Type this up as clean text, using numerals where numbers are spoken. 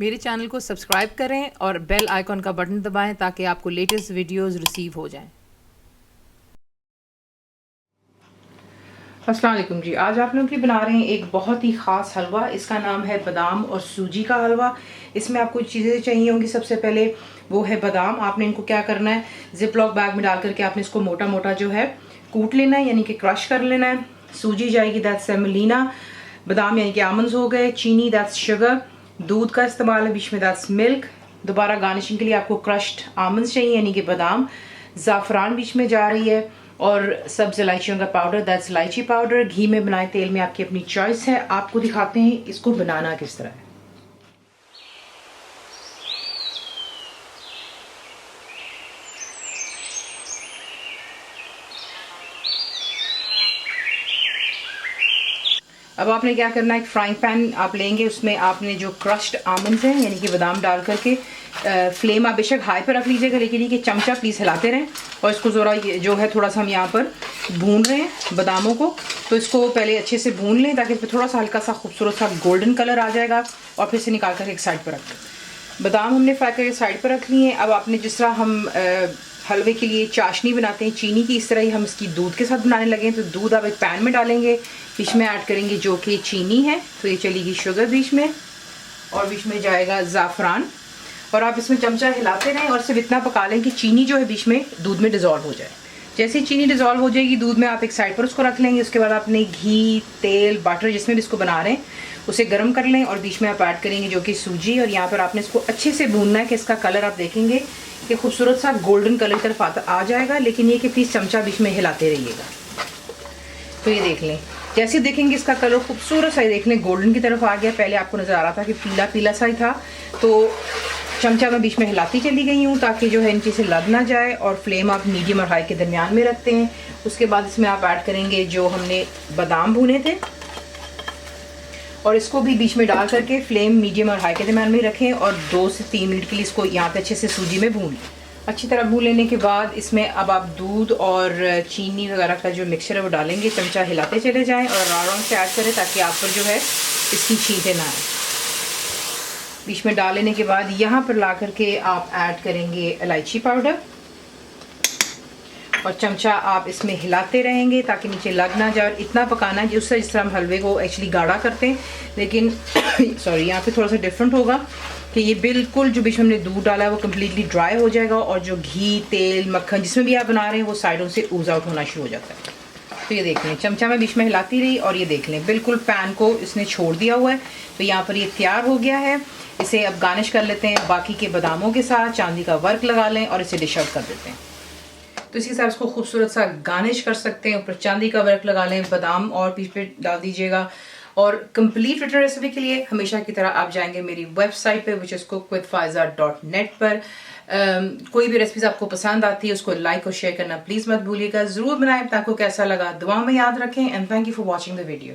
मेरे चैनल को सब्सक्राइब करें और बेल आइकॉन का बटन दबाएं ताकि आपको लेटेस्ट वीडियोस रिसीव हो जाएं। अस्सलाम वालेकुम जी। आज आप लोगों के लिए बना रहे हैं एक बहुत ही ख़ास हलवा। इसका नाम है बादाम और सूजी का हलवा। इसमें आपको चीज़ें चाहिए होंगी। सबसे पहले वो है बादाम। आपने इनको क्या करना है, जिप लॉक बैग में डाल करके आपने इसको मोटा मोटा जो है कूट लेना है, यानी कि क्रश कर लेना है। सूजी जाएगी, दैट्स सेमोलिना। बादाम यानी कि आमंड्स हो गए। चीनी, दैट्स शुगर। दूध का इस्तेमाल है बीच में, दैट्स मिल्क। दोबारा गार्निशिंग के लिए आपको क्रश्ड आमंड्स चाहिए यानी कि बादाम। ज़ाफ़रान बीच में जा रही है और सब्ज़ इलायचियों का पाउडर, दैट्स इलायची पाउडर। घी में बनाए, तेल में, आपकी अपनी चॉइस है। आपको दिखाते हैं इसको बनाना किस तरह है। अब आपने क्या करना है, एक फ्राइंग पैन आप लेंगे, उसमें आपने जो क्रश्ड आमंड्स हैं यानी कि बादाम डाल करके फ्लेम आप बेशक हाई पर रख लीजिएगा, लेकिन ये कि चमचा प्लीज़ हिलाते रहें। और इसको ज़रा ये जो है थोड़ा सा हम यहाँ पर भून रहे हैं बादामों को, तो इसको पहले अच्छे से भून लें ताकि इसमें थोड़ा सा हल्का सा खूबसूरत सा गोल्डन कलर आ जाएगा। और फिर से निकाल कर एक साइड पर रख दें। बादाम हमने फ्राई करके साइड पर रख लिए। अब आपने जिस तरह हम हलवे के लिए चाशनी बनाते हैं चीनी की, इस तरह ही हम इसकी दूध के साथ बनाने लगे हैं। तो दूध आप एक पैन में डालेंगे, बीच में ऐड करेंगे जो कि चीनी है, तो ये चलेगी शुगर बीच में, और बीच में जाएगा ज़ाफ़रान। और आप इसमें चमचा हिलाते रहें और सिर्फ इतना पका लें कि चीनी जो है बीच में दूध में डिज़ोल्व हो जाए। जैसे ही चीनी डिज़ोल्व हो जाएगी दूध में, आप एक साइड पर उसको रख लेंगे। उसके बाद आपने घी, तेल, बटर जिसमें भी इसको बना रहे हैं उसे गर्म कर लें और बीच में आप ऐड करेंगे जो कि सूजी। और यहाँ पर आपने इसको अच्छे से भूनना है कि इसका कलर आप देखेंगे कि खूबसूरत सा गोल्डन कलर की तरफ आ जाएगा, लेकिन ये कि प्लीज़ चमचा बीच में हिलाते रहिएगा। तो ये देख लें, जैसे देखेंगे इसका कलर खूबसूरत सा, देख लें गोल्डन की तरफ आ गया। पहले आपको नज़र आ रहा था कि पीला पीला सा ही था, तो चमचा मैं बीच में हिलाती चली गई हूँ ताकि जो है नीचे से लग ना जाए। और फ्लेम आप मीडियम और हाई के दरमियान में रखते हैं। उसके बाद इसमें आप ऐड करेंगे जो हमने बादाम भुने थे, और इसको भी बीच में डाल करके फ्लेम मीडियम और हाई के दरमियान में रखें और 2 से 3 मिनट के लिए इसको यहाँ पे अच्छे से सूजी में भून लें। अच्छी तरह भून लेने के बाद इसमें अब आप दूध और चीनी वगैरह का जो मिक्सचर है वो डालेंगे। चमचा हिलाते चले जाएं और आराम से ऐड करें ताकि आप पर जो है इसकी छींटे ना आए। बीच में डाल लेने के बाद यहाँ पर ला करके आप ऐड करेंगे इलायची पाउडर, और चमचा आप इसमें हिलाते रहेंगे ताकि नीचे लग ना जाए। इतना पकाना है उससे जिस तरह हम हलवे को एक्चुअली गाढ़ा करते हैं, लेकिन सॉरी यहाँ पे थोड़ा सा डिफरेंट होगा कि ये बिल्कुल जो बीच में हमने दूध डाला है वो कम्प्लीटली ड्राई हो जाएगा, और जो घी, तेल, मक्खन जिसमें भी आप बना रहे हैं वो साइडों से ऊज आउट होना शुरू हो जाता है। तो ये देख लें, चमचा में बीच में हिलाती रही और ये देख लें बिल्कुल पैन को इसने छोड़ दिया हुआ है। तो यहाँ पर ये तैयार हो गया है। इसे अब गार्निश कर लेते हैं बाकी के बादामों के साथ। चांदी का वर्क लगा लें और इसे डिश आउट कर देते हैं। तो इसी हिसाब से इसको खूबसूरत सा गार्निश कर सकते हैं। ऊपर चांदी का वर्क लगा लें, बादाम और पीस पे डाल दीजिएगा। और कंप्लीट रिटर्न रेसिपी के लिए हमेशा की तरह आप जाएंगे मेरी वेबसाइट पे which is cookwithfaiza.net पर। कोई भी रेसिपीज आपको पसंद आती है उसको लाइक और शेयर करना प्लीज़ मत भूलिएगा। ज़रूर बनाएं। आपको कैसा लगा दुआ में याद रखें। And thank you for watching the video.